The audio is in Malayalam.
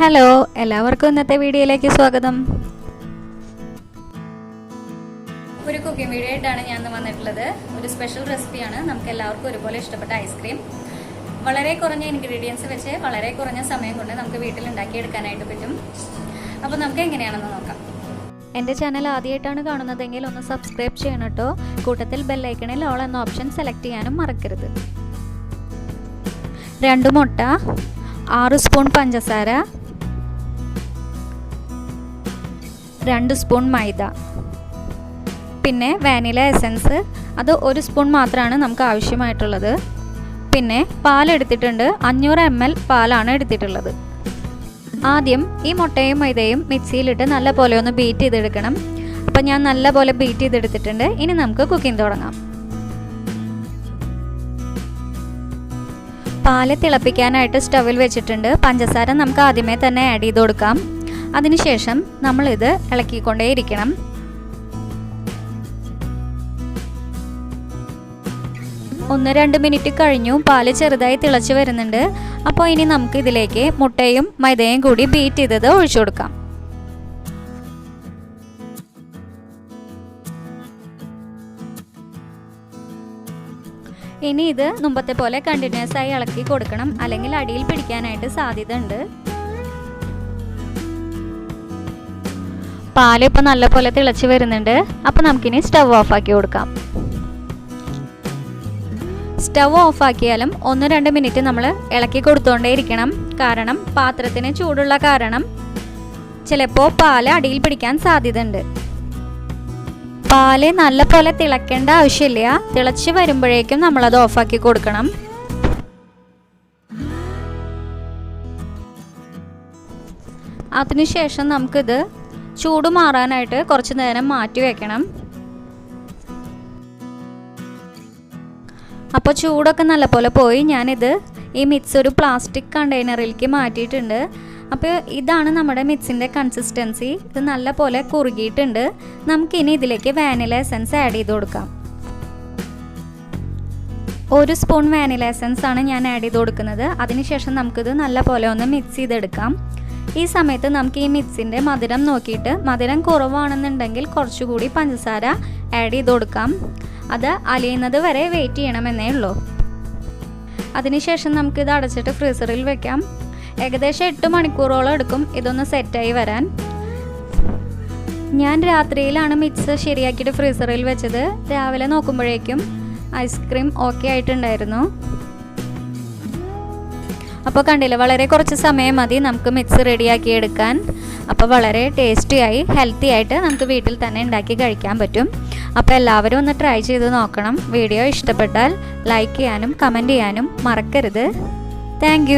ഹലോ, എല്ലാവർക്കും ഇന്നത്തെ വീഡിയോയിലേക്ക് സ്വാഗതം. ഒരു കുക്കിംഗ് വീഡിയോ ആയിട്ടാണ് ഞാൻ വന്നിട്ടുള്ളത്. ഒരു സ്പെഷ്യൽ റെസിപ്പിയാണ്. നമുക്ക് എല്ലാവർക്കും ഒരുപോലെ ഇഷ്ടപ്പെട്ട ഐസ്ക്രീം വളരെ കുറഞ്ഞ ഇൻഗ്രീഡിയൻസ് വെച്ച് വളരെ കുറഞ്ഞ സമയം കൊണ്ട് നമുക്ക് വീട്ടിൽ ഉണ്ടാക്കിയെടുക്കാനായിട്ട് പറ്റും. അപ്പോൾ നമുക്ക് എങ്ങനെയാണെന്ന് നോക്കാം. എൻ്റെ ചാനൽ ആദ്യമായിട്ടാണ് കാണുന്നതെങ്കിൽ ഒന്ന് സബ്സ്ക്രൈബ് ചെയ്യണം കേട്ടോ. കൂട്ടത്തിൽ ബെല്ലൈക്കണിൽ ഓൾ എന്ന ഓപ്ഷൻ സെലക്ട് ചെയ്യാനും മറക്കരുത്. 2 മുട്ട, 6 സ്പൂൺ പഞ്ചസാര, 2 സ്പൂൺ മൈദ, പിന്നെ വാനില എസൻസ്, അത് 1 സ്പൂൺ മാത്രമാണ് നമുക്ക് ആവശ്യമായിട്ടുള്ളത്. പിന്നെ പാൽ എടുത്തിട്ടുണ്ട്, 500 ml പാലാണ് എടുത്തിട്ടുള്ളത്. ആദ്യം ഈ മുട്ടയും മൈദയും മിക്സിയിലിട്ട് നല്ലപോലെ ഒന്ന് ബീറ്റ് ചെയ്തെടുക്കണം. അപ്പം ഞാൻ നല്ലപോലെ ബീറ്റ് ചെയ്തെടുത്തിട്ടുണ്ട്. ഇനി നമുക്ക് കുക്കിംഗ് തുടങ്ങാം. പാല് തിളപ്പിക്കാനായിട്ട് സ്റ്റവിൽ വെച്ചിട്ടുണ്ട്. പഞ്ചസാര നമുക്ക് ആദ്യമേ തന്നെ ആഡ് ചെയ്ത് കൊടുക്കാം. അതിനുശേഷം നമ്മളിത് ഇളക്കിക്കൊണ്ടേയിരിക്കണം. ഒന്ന് 2 മിനിറ്റ് കഴിഞ്ഞു. പാല് ചെറുതായി തിളച്ച് വരുന്നുണ്ട്. അപ്പോൾ ഇനി നമുക്ക് ഇതിലേക്ക് മുട്ടയും മൈദയും കൂടി ബീറ്റ് ചെയ്തത് ഒഴിച്ചു കൊടുക്കാം. ഇനി ഇത് മുമ്പത്തെ പോലെ കണ്ടിന്യൂസ് ആയി ഇളക്കി കൊടുക്കണം, അല്ലെങ്കിൽ അടിയിൽ പിടിക്കാനായിട്ട് സാധ്യത ഉണ്ട്. പാല് ഇപ്പം നല്ലപോലെ തിളച്ച് വരുന്നുണ്ട്. അപ്പോൾ നമുക്കിനി സ്റ്റവ് ഓഫാക്കി കൊടുക്കാം. സ്റ്റവ് ഓഫാക്കിയാലും 1-2 മിനിറ്റ് നമ്മൾ ഇളക്കി കൊടുത്തുകൊണ്ടേ ഇരിക്കണം. കാരണം പാത്രത്തിന് ചൂടുള്ള കാരണം ചിലപ്പോൾ പാല് അടിയിൽ പിടിക്കാൻ സാധ്യത ഉണ്ട്. പാല് നല്ലപോലെ തിളക്കേണ്ട ആവശ്യമില്ല. തിളച്ച് വരുമ്പോഴേക്കും നമ്മളത് ഓഫാക്കി കൊടുക്കണം. അതിനുശേഷം നമുക്കിത് ചൂട് മാറാനായിട്ട് കുറച്ച് നേരം മാറ്റി വെക്കണം. അപ്പോൾ ചൂടൊക്കെ നല്ലപോലെ പോയി. ഞാനിത് ഈ മിക്സ് ഒരു പ്ലാസ്റ്റിക് കണ്ടെയ്നറിലേക്ക് മാറ്റിയിട്ടുണ്ട്. അപ്പോൾ ഇതാണ് നമ്മുടെ മിക്സിൻ്റെ കൺസിസ്റ്റൻസി. ഇത് നല്ലപോലെ കുറുകിയിട്ടുണ്ട്. നമുക്കിനി ഇതിലേക്ക് വാനില എസൻസ് ആഡ് ചെയ്ത് കൊടുക്കാം. 1 സ്പൂൺ വാനില എസൻസ് ആണ് ഞാൻ ആഡ് ചെയ്ത് കൊടുക്കുന്നത്. അതിനുശേഷം നമുക്കിത് നല്ലപോലെ ഒന്ന് മിക്സ് ചെയ്തെടുക്കാം. ഈ സമയത്ത് നമുക്ക് ഈ മിക്സിൻ്റെ മധുരം നോക്കിയിട്ട് മധുരം കുറവാണെന്നുണ്ടെങ്കിൽ കുറച്ചുകൂടി പഞ്ചസാര ആഡ് ചെയ്ത് കൊടുക്കാം. അത് അലിയുന്നത് വരെ വെയിറ്റ് ചെയ്യണമെന്നേ ഉള്ളൂ. അതിനുശേഷം നമുക്കിത് അടച്ചിട്ട് ഫ്രീസറിൽ വെക്കാം. ഏകദേശം 8 മണിക്കൂറോളം എടുക്കും ഇതൊന്ന് സെറ്റായി വരാൻ. ഞാൻ രാത്രിയിലാണ് മിക്സ് ശരിയാക്കിയിട്ട് ഫ്രീസറിൽ വെച്ചത്. രാവിലെ നോക്കുമ്പോഴേക്കും ഐസ്ക്രീം ഓക്കെ ആയിട്ടുണ്ടായിരുന്നു. അപ്പോൾ കണ്ടില്ല, വളരെ കുറച്ച് സമയം മതി നമുക്ക് മിക്സ് റെഡിയാക്കി എടുക്കാൻ. അപ്പോൾ വളരെ ടേസ്റ്റിയായി ഹെൽത്തി ആയിട്ട് നമുക്ക് വീട്ടിൽ തന്നെ ഉണ്ടാക്കി കഴിക്കാൻ പറ്റും. അപ്പോൾ എല്ലാവരും ഒന്ന് ട്രൈ ചെയ്ത് നോക്കണം. വീഡിയോ ഇഷ്ടപ്പെട്ടാൽ ലൈക്ക് ചെയ്യാനും കമൻറ്റ് ചെയ്യാനും മറക്കരുത്. താങ്ക്